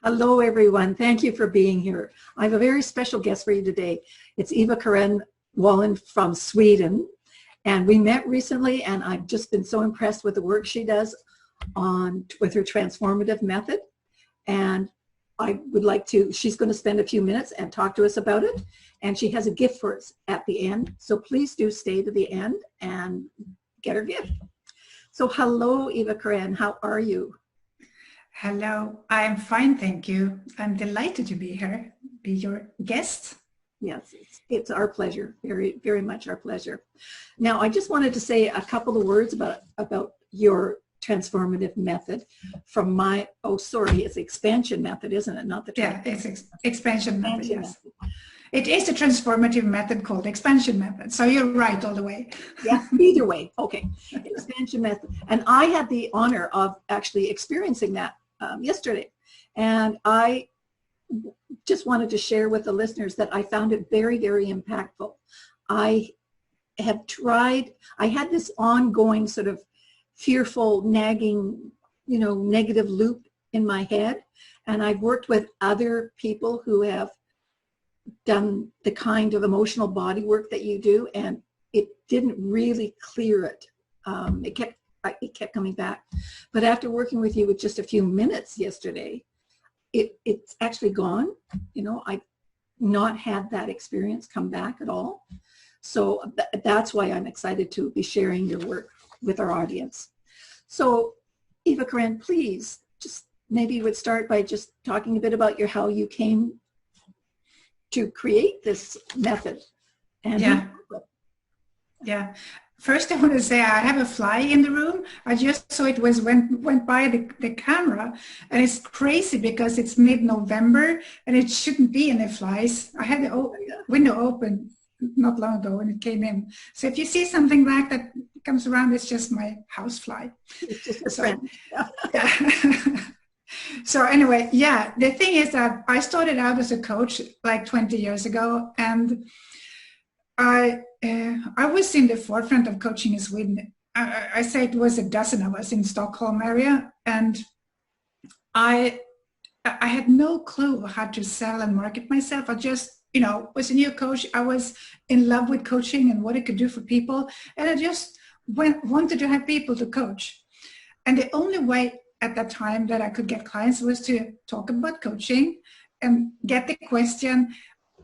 Hello, everyone. Thank you for being here. I have a very special guest for you today. It's Evakarin Wallin from Sweden. And we met recently, and I've just been so impressed with the work she does with her transformative method. And I would like to, she's going to spend a few minutes and talk to us about it. And she has a gift for us at the end. So please do stay to the end and get her gift. So hello, Evakarin. How are you? Hello, I'm fine, thank you. I'm delighted to be here, be your guest. Yes, it's our pleasure, very, very much our pleasure. Now, I just wanted to say a couple of words about your transformative method from my, it's the expansion method, isn't it? Not the expansion method, yes. It is a transformative method called expansion method, so you're right all the way. Yeah, either way, okay. Expansion method. And I had the honor of actually experiencing that yesterday. And I just wanted to share with the listeners that I found it very, very impactful. I had this ongoing sort of fearful, nagging, negative loop in my head. And I've worked with other people who have done the kind of emotional body work that you do, and it didn't really clear it. It kept coming back. But after working with you with just a few minutes yesterday, it's actually gone. I've not had that experience come back at all. So that's why I'm excited to be sharing your work with our audience. So Evakarin, please, just maybe you would start by just talking a bit about how you came to create this method. And yeah. First, I want to say I have a fly in the room. I just saw it went by the camera, and it's crazy because it's mid-November and it shouldn't be any flies. I had the window open not long ago when it came in. So if you see something black that comes around, it's just my house fly. It's just a friend. Yeah. So anyway, the thing is that I started out as a coach like 20 years ago, and I was in the forefront of coaching in Sweden. I say it was a dozen of us in Stockholm area, and I had no clue how to sell and market myself. I just, was a new coach. I was in love with coaching and what it could do for people, and I just wanted to have people to coach. And the only way at that time that I could get clients was to talk about coaching and get the question,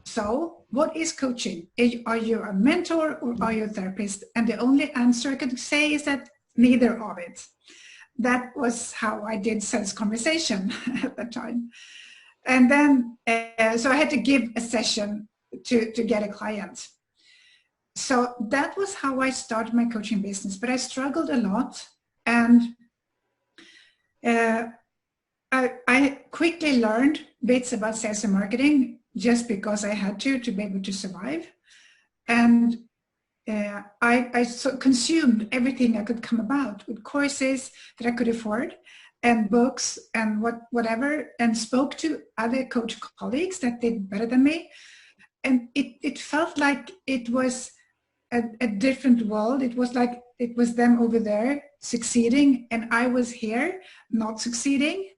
so what is coaching? Are you a mentor or are you a therapist? And the only answer I could say is that neither of it. That was how I did sales conversation at that time. And then, so I had to give a session to get a client. So that was how I started my coaching business, but I struggled a lot. And I quickly learned bits about sales and marketing just because I had to be able to survive. And I consumed everything I could come about with courses that I could afford and books and whatever, and spoke to other coach colleagues that did better than me. And it felt like it was a different world. It was like it was them over there succeeding and I was here not succeeding.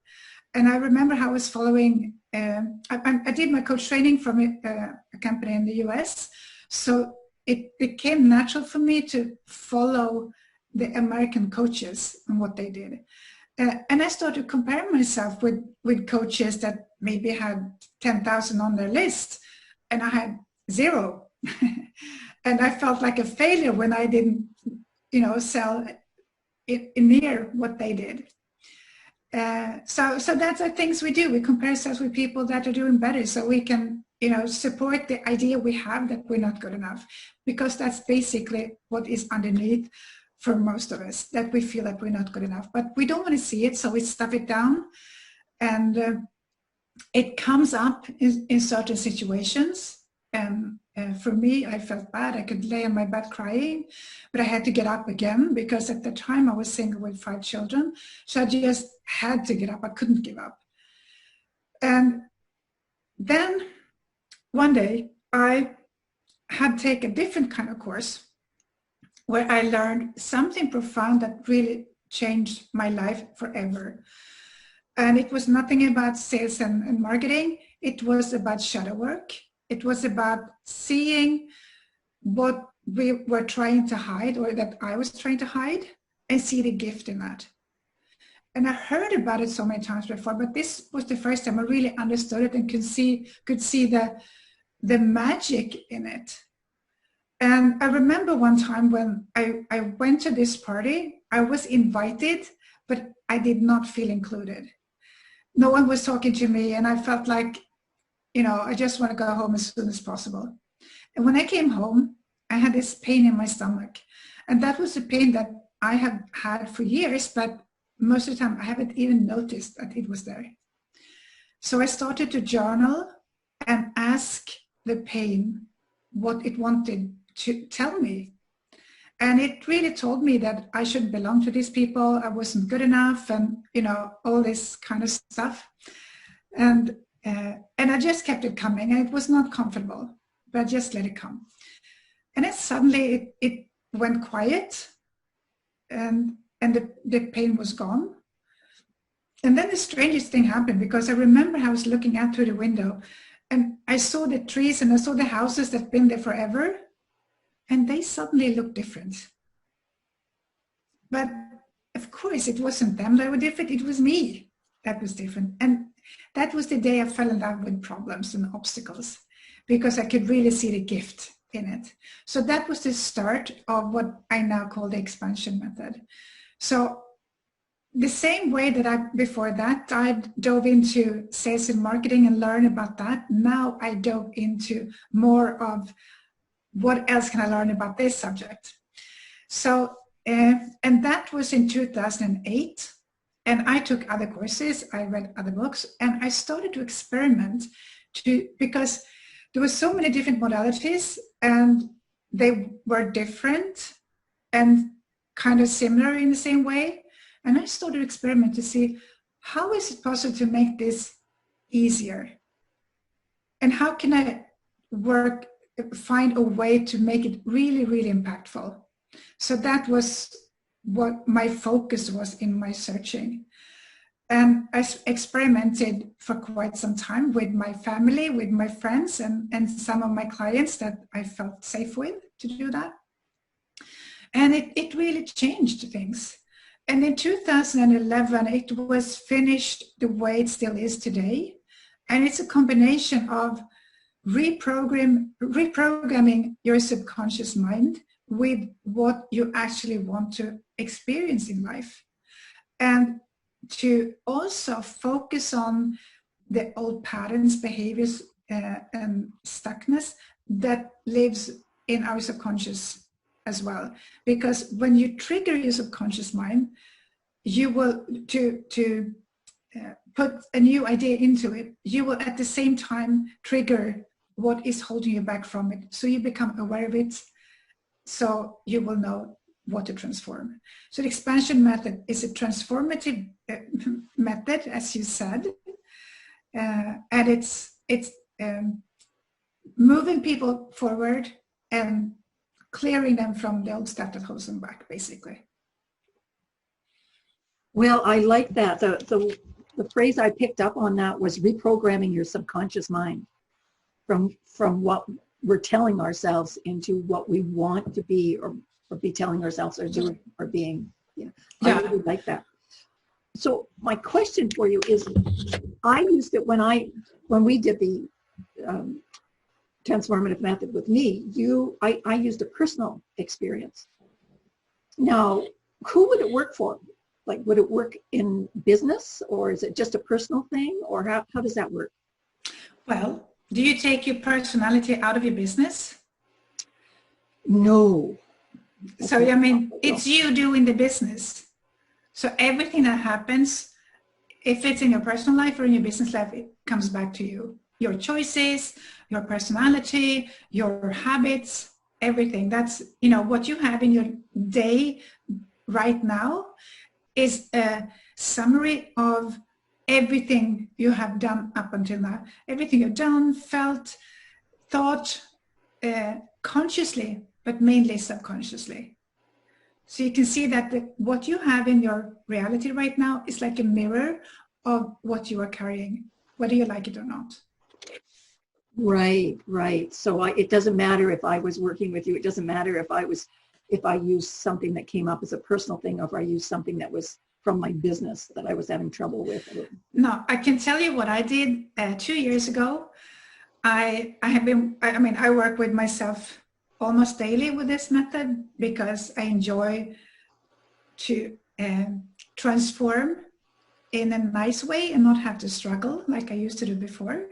And I remember how I was following, I did my coach training from a company in the US. So it became natural for me to follow the American coaches and what they did. And I started comparing myself with coaches that maybe had 10,000 on their list and I had 0. And I felt like a failure when I didn't, sell it near what they did. So that's the things we do. We compare ourselves with people that are doing better so we can, support the idea we have that we're not good enough, because that's basically what is underneath for most of us, that we feel that we're not good enough, but we don't want to see it. So we stuff it down, and it comes up in certain situations. And for me, I felt bad. I could lay on my bed crying, but I had to get up again because at the time I was single with 5 children. So I just had to get up. I couldn't give up. And then one day I had to take a different kind of course where I learned something profound that really changed my life forever. And it was nothing about sales and marketing. It was about shadow work. It was about seeing what we were trying to hide, or that I was trying to hide, and see the gift in that. And I heard about it so many times before, but this was the first time I really understood it and could see the magic in it. And I remember one time when I went to this party, I was invited, but I did not feel included. No one was talking to me, and I felt like, I just want to go home as soon as possible. And when I came home, I had this pain in my stomach. And that was a pain that I have had for years, but most of the time I haven't even noticed that it was there. So I started to journal and ask the pain what it wanted to tell me. And it really told me that I shouldn't belong to these people. I wasn't good enough, and all this kind of stuff. And I just kept it coming, and it was not comfortable, but I just let it come. And then suddenly it went quiet, and the pain was gone. And then the strangest thing happened, because I remember I was looking out through the window, and I saw the trees and I saw the houses that had been there forever, and they suddenly looked different. But of course, it wasn't them that were different, it was me that was different. And that was the day I fell in love with problems and obstacles, because I could really see the gift in it. So that was the start of what I now call the expansion method. So the same way that before that, I dove into sales and marketing and learn about that. Now I dove into more of what else can I learn about this subject. So, and that was in 2008. And I took other courses, I read other books, and I started to experiment because there were so many different modalities, and they were different and kind of similar in the same way. And I started to experiment to see, how is it possible to make this easier? And how can I find a way to make it really, really impactful? So that was what my focus was in my searching. And I experimented for quite some time with my family, with my friends, and some of my clients that I felt safe with to do that. And it really changed things. And in 2011, it was finished the way it still is today. And it's a combination of reprogramming your subconscious mind with what you actually want to experience in life. And to also focus on the old patterns, behaviors, and stuckness that lives in our subconscious as well. Because when you trigger your subconscious mind, you will, to put a new idea into it, you will at the same time trigger what is holding you back from it. So you become aware of it, so you will know what to transform. So the expansion method is a transformative method, as you said, and it's moving people forward and clearing them from the old stuff that holds them back, basically. Well, I like that. The phrase I picked up on that was reprogramming your subconscious mind from what we're telling ourselves into what we want to be, or be telling ourselves, or doing, or being. Yeah. I really like that. So my question for you is, I used it when we did the transformative method with me. I used a personal experience. Now, who would it work for? Like, would it work in business, or is it just a personal thing, or how does that work? Well, do you take your personality out of your business? No. So, I mean, it's you doing the business. So everything that happens, if it's in your personal life or in your business life, it comes back to you. Your choices, your personality, your habits, everything. That's, what you have in your day right now is a summary of everything you have done up until now. Everything you've done, felt, thought, consciously, but mainly subconsciously. So you can see that what you have in your reality right now is like a mirror of what you are carrying, whether you like it or not. Right, right. So it doesn't matter if I was working with you. It doesn't matter if I used something that came up as a personal thing, or if I used something that was from my business that I was having trouble with. No, I can tell you what I did 2 years ago. I work with myself almost daily with this method because I enjoy to transform in a nice way and not have to struggle like I used to do before.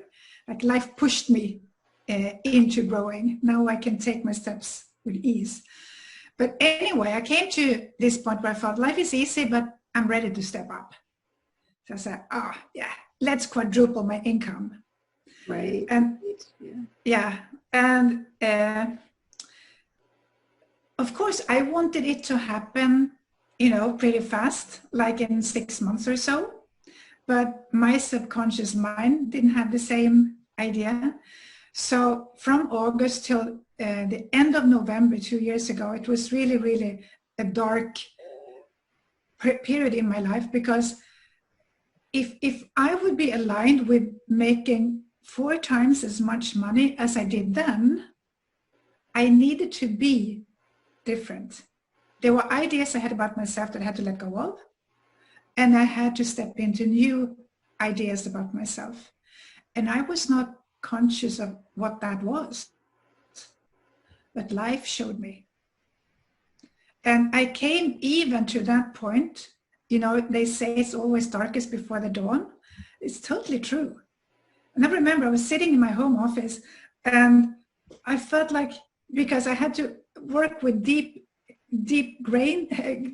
Like life pushed me into growing. Now I can take my steps with ease. But anyway, I came to this point where I felt life is easy, but I'm ready to step up. So I said, yeah, let's quadruple my income. Right. And yeah. And of course, I wanted it to happen, pretty fast, like in 6 months or so. But my subconscious mind didn't have the same idea. So from August till the end of November 2 years ago, it was really, really a dark period in my life, because if I would be aligned with making 4 times as much money as I did then, I needed to be different. There were ideas I had about myself that I had to let go of, and I had to step into new ideas about myself. And I was not conscious of what that was, but life showed me. And I came even to that point, they say it's always darkest before the dawn. It's totally true. And I remember I was sitting in my home office, and I felt like, because I had to work with deep grain, I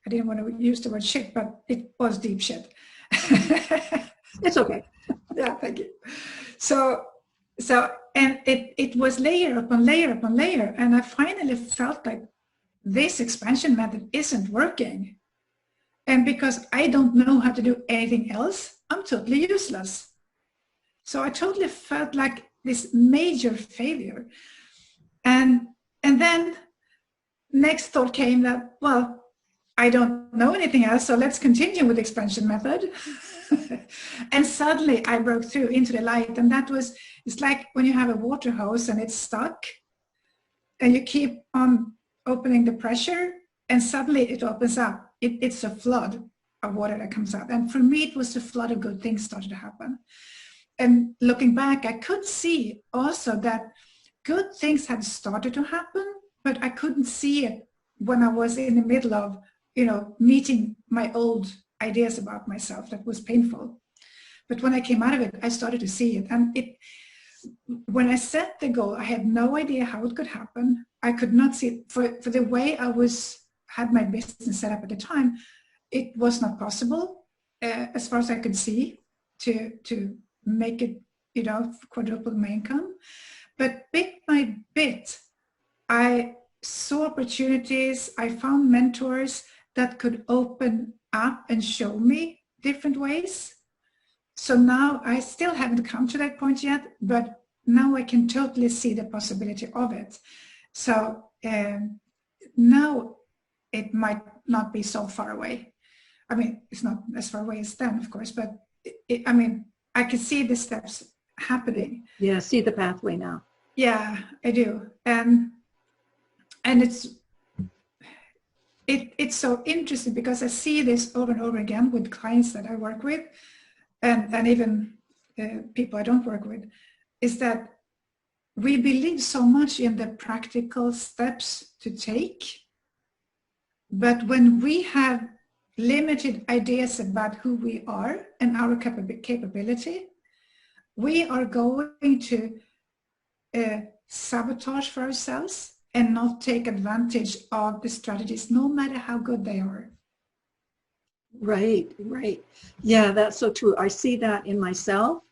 didn't want to use the word shit, but it was deep shit. It's okay. Yeah, thank you. So, and it was layer upon layer upon layer. And I finally felt like this expansion method isn't working. And because I don't know how to do anything else, I'm totally useless. So I totally felt like this major failure. And then next thought came that, well, I don't know anything else, so let's continue with the expansion method. And suddenly I broke through into the light. And it's like when you have a water hose and it's stuck, and you keep on opening the pressure, and suddenly it opens up. It's a flood of water that comes out. And for me, it was a flood of good things started to happen. And looking back, I could see also that good things had started to happen, but I couldn't see it when I was in the middle of, meeting my old ideas about myself. That was painful. But when I came out of it, I started to see it. And when I set the goal, I had no idea how it could happen. I could not see it. For the way I had my business set up at the time, it was not possible, as far as I could see, to make it, quadruple my income. But bit by bit, I saw opportunities. I found mentors that could open up and show me different ways. So now I still haven't come to that point yet, but now I can totally see the possibility of it. So now it might not be so far away. I mean, it's not as far away as then, of course, but I can see the steps happening. Yeah, see the pathway now. Yeah, I do. And it's so interesting because I see this over and over again with clients that I work with, and even people I don't work with, is that we believe so much in the practical steps to take. But when we have limited ideas about who we are and our capability, we are going to sabotage for ourselves and not take advantage of the strategies, no matter how good they are. Right, right. Yeah, that's so true. I see that in myself.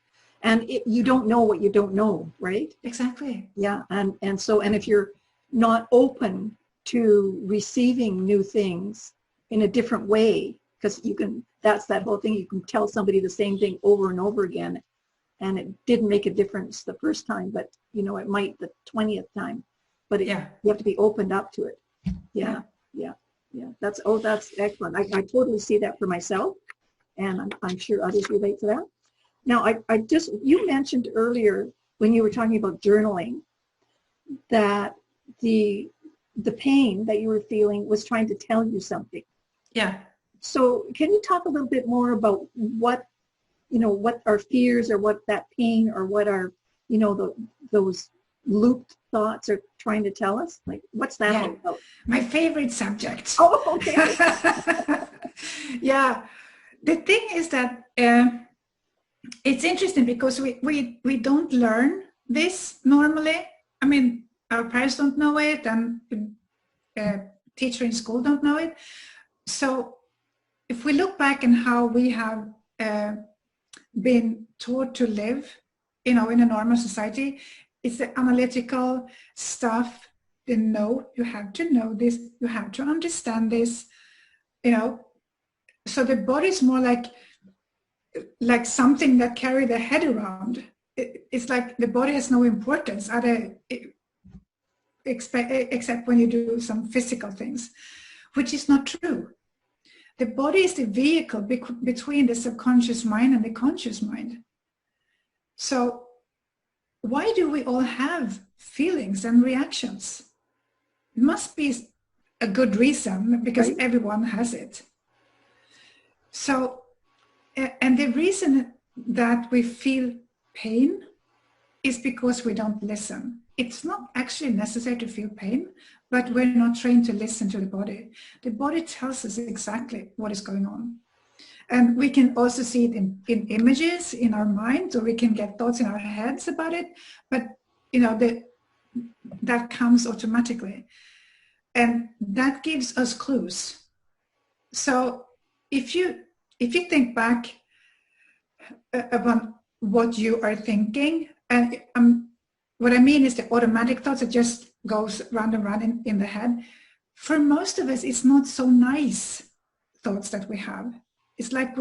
And you don't know what you don't know, right? Exactly. Yeah, and if you're not open to receiving new things in a different way, because that's that whole thing, you can tell somebody the same thing over and over again, and it didn't make a difference the first time, but it might the 20th time. But you have to be opened up to it. Yeah. Yeah, that's excellent. I totally see that for myself, and I'm sure others relate to that. Now, you mentioned earlier when you were talking about journaling that the pain that you were feeling was trying to tell you something. Yeah. So can you talk a little bit more about what our fears, or what that pain, or what our, those looped thoughts are trying to tell us? Like, what's that all about? My favorite subject. Oh, okay. Yeah. The thing is that it's interesting because we don't learn this normally. I mean, our parents don't know it, and teacher in school don't know it. So if we look back in how we have been taught to live, in a normal society, it's the analytical stuff. You have to know this, you have to understand this, so the body is more like something that carry the head around. It's like the body has no importance except when you do some physical things, which is not true. The body is the vehicle between the subconscious mind and the conscious mind. So why do we all have feelings and reactions? It must be a good reason, because Right. everyone has it. So, and the reason that we feel pain is because we don't listen. It's not actually necessary to feel pain, but we're not trained to listen to the body. The body tells us exactly what is going on. And we can also see it in images in our mind, or we can get thoughts in our heads about it, but that comes automatically. And that gives us clues. So if you think back about what you are thinking, and what I mean is the automatic thoughts that just goes round and round in the head. For most of us, it's not so nice thoughts that we have. It's like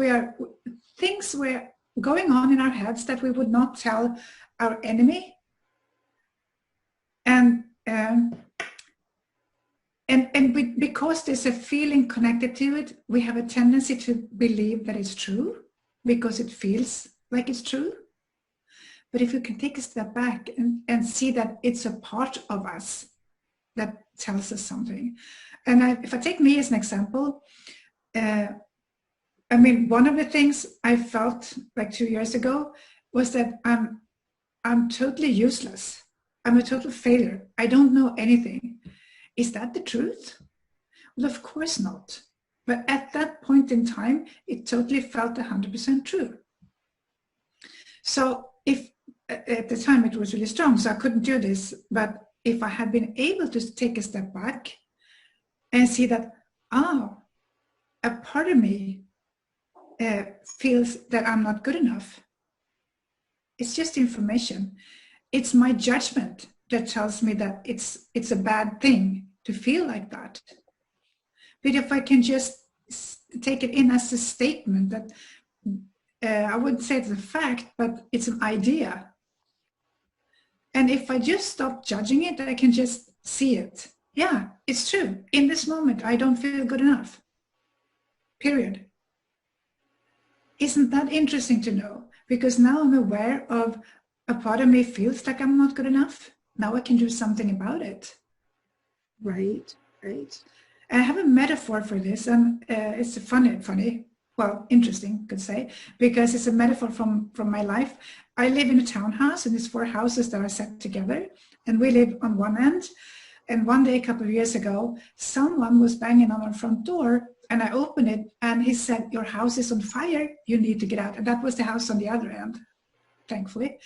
things were going on in our heads that we would not tell our enemy. And because there's a feeling connected to it, we have a tendency to believe that it's true because it feels like it's true. But if you can take a step back and see that it's a part of us that tells us something. And if I take me as an example, one of the things I felt like 2 years ago was that I'm totally useless. I'm a total failure. I don't know anything. Is that the truth? Well, of course not. But at that point in time, it totally felt 100% true. So at the time it was really strong, so I couldn't do this. But if I had been able to take a step back and see that, a part of me feels that I'm not good enough. It's just information. It's my judgment that tells me that it's a bad thing to feel like that. But if I can just take it in as a statement that I wouldn't say it's a fact, but it's an idea. And if I just stop judging it, I can just see it. Yeah, it's true. In this moment, I don't feel good enough. Period. Isn't that interesting to know? Because now I'm aware of a part of me feels like I'm not good enough. Now I can do something about it. Right, right. I have a metaphor for this, and it's funny, well, interesting, could say, because it's a metaphor from my life. I live in a townhouse, and it's 4 houses that are set together, and we live on one end. And one day, a couple of years ago, someone was banging on our front door, and I opened it, and he said, "Your house is on fire, you need to get out." And that was the house on the other end, thankfully.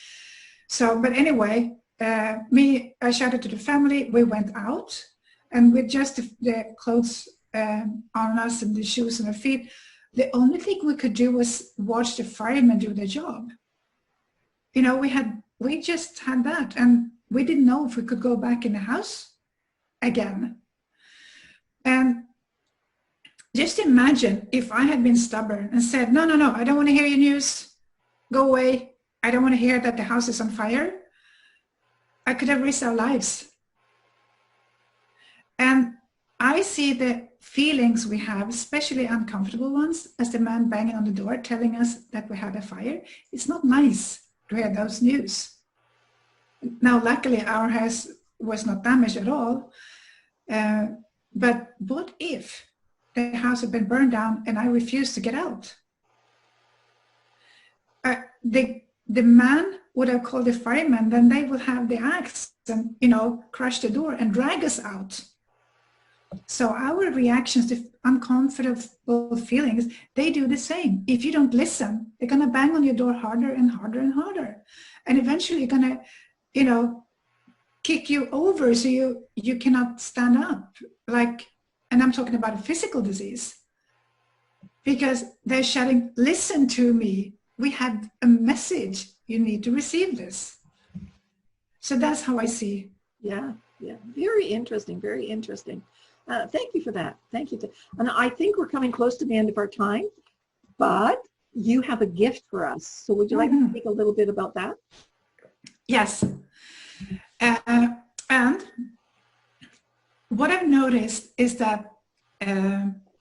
So, but anyway, I shouted to the family, we went out, and with just the clothes on us and the shoes on our feet, the only thing we could do was watch the firemen do their job. We just had that, and we didn't know if we could go back in the house again. And just imagine if I had been stubborn and said, no, I don't want to hear your news. Go away. I don't want to hear that the house is on fire. I could have risked our lives. And I I see the feelings we have, especially uncomfortable ones, as the man banging on the door telling us that we have a fire. It's not nice to hear those news. Now, luckily, our house was not damaged at all. But what if the house had been burned down and I refused to get out? The man would have called the fireman, then they would have the axe and, crush the door and drag us out. So our reactions to uncomfortable feelings, they do the same. If you don't listen, they're going to bang on your door harder and harder and harder. And eventually you're going to, kick you over so you cannot stand up. And I'm talking about a physical disease. Because they're shouting, listen to me. We have a message. You need to receive this. So that's how I see. Yeah. Very interesting. Very interesting. Thank you for that. Thank you. And I think we're coming close to the end of our time, but you have a gift for us. So would you like to speak a little bit about that? Yes. And what I've noticed is that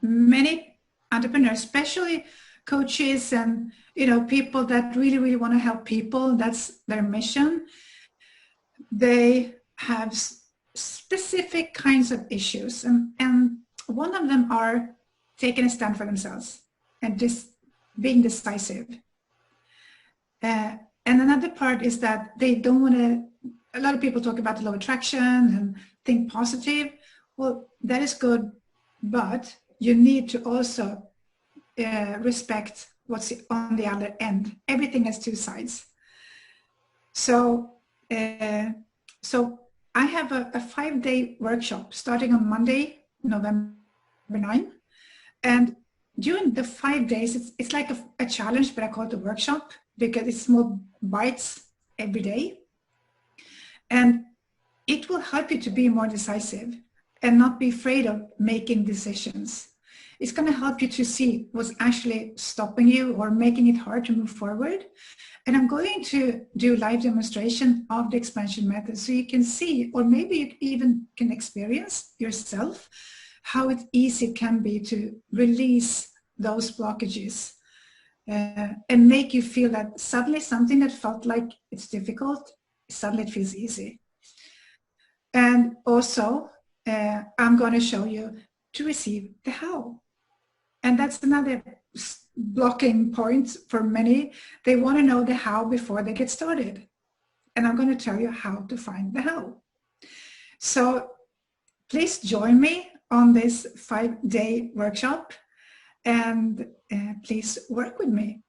many entrepreneurs, especially coaches and people that really, really want to help people, that's their mission, they have specific kinds of issues. And one of them are taking a stand for themselves and just being decisive. And another part is that they don't want to, a lot of people talk about the law of attraction and think positive. Well, that is good, but you need to also respect what's on the other end. Everything has two sides. So I have a 5-day workshop starting on Monday, November 9. And during the 5 days, it's like a challenge, but I call it a workshop because it's small bites every day. And it will help you to be more decisive and not be afraid of making decisions. It's going to help you to see what's actually stopping you or making it hard to move forward. And I'm going to do live demonstration of the expansion method so you can see, or maybe you even can experience yourself, how easy it can be to release those blockages and make you feel that suddenly something that felt like it's difficult, suddenly it feels easy. And also, I'm going to show you to receive the how. And that's another blocking point for many. They want to know the how before they get started. And I'm going to tell you how to find the how. So please join me on this 5-day workshop and please work with me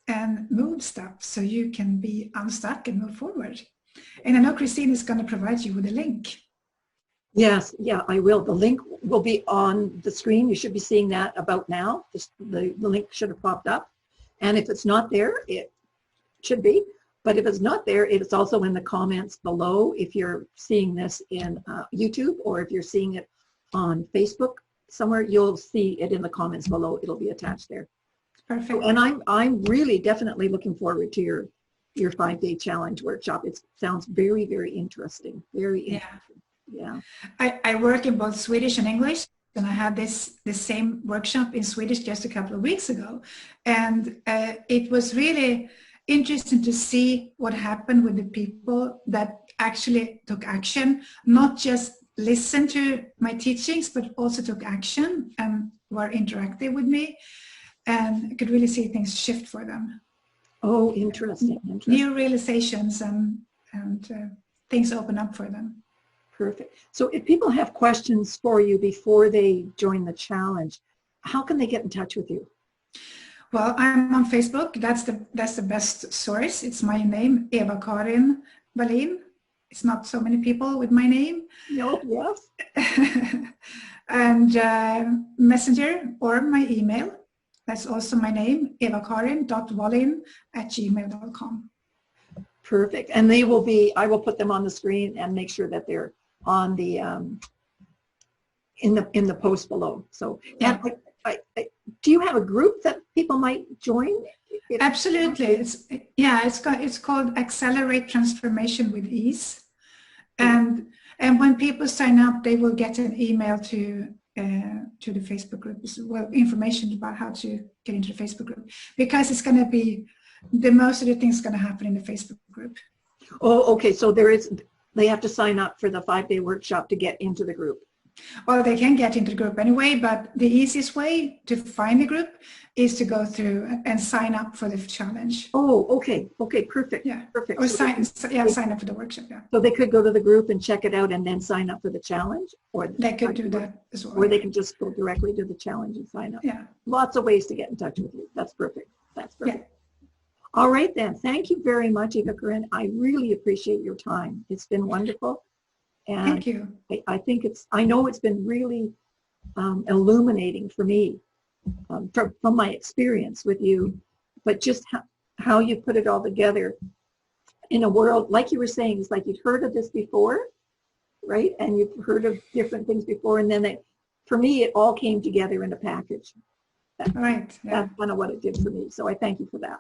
and move stuff so you can be unstuck and move forward. And I know Christine is going to provide you with a link. Yes, yeah, I will. The link will be on the screen. You should be seeing that about now. The link should have popped up. And if it's not there, it should be. But if it's not there, it's also in the comments below if you're seeing this in YouTube, or if you're seeing it on Facebook somewhere, you'll see it in the comments below. It'll be attached there. Perfect. And I'm really definitely looking forward to your 5-day challenge workshop. It sounds very, very interesting. Very interesting. Yeah. I work in both Swedish and English, and I had the same workshop in Swedish just a couple of weeks ago. And it was really interesting to see what happened with the people that actually took action, not just listened to my teachings, but also took action and were interactive with me. And I could really see things shift for them. Oh, interesting. New realizations and things open up for them. Perfect. So if people have questions for you before they join the challenge, how can they get in touch with you? Well, I'm on Facebook. That's the best source. It's my name, Evakarin Wallin. It's not so many people with my name. No, yes. And Messenger or my email. That's also my name, evakarin.wallin@gmail.com. Perfect. And they will be, I will put them on the screen and make sure that they're on the in the post below. So yeah. Do you have a group that people might join? Absolutely. It's called Accelerate Transformation with Ease. And And when people sign up, they will get an email to the Facebook group as well, information about how to get into the Facebook group, because it's going to be most of the things going to happen in the Facebook group. Oh, okay. So they have to sign up for the 5-day workshop to get into the group. Well, they can get into the group anyway, but the easiest way to find the group is to go through and sign up for the challenge. Oh, okay. Okay, perfect. Yeah, perfect. or So sign up for the workshop. Yeah. So they could go to the group and check it out and then sign up for the challenge, or they could do that as well. Or they can just go directly to the challenge and sign up. Yeah. Lots of ways to get in touch with you. That's perfect. That's perfect. Yeah. All right then. Thank you very much, Evakarin. I really appreciate your time. It's been wonderful. And thank you. I know it's been really illuminating for me from my experience with you, but just how you put it all together in a world, like you were saying, it's like you'd heard of this before, right? And you've heard of different things before, and then for me, it all came together in a package. Right. Yeah. That's kind of what it did for me. So I thank you for that.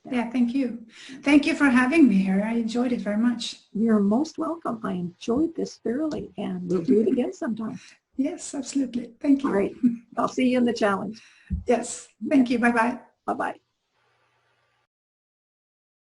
Yeah, thank you. Thank you for having me here. I enjoyed it very much. You're most welcome. I enjoyed this thoroughly, and we'll do it again sometime. Yes, absolutely. Thank you. All right. I'll see you in the challenge. Yes. Thank you. Bye-bye. Bye-bye.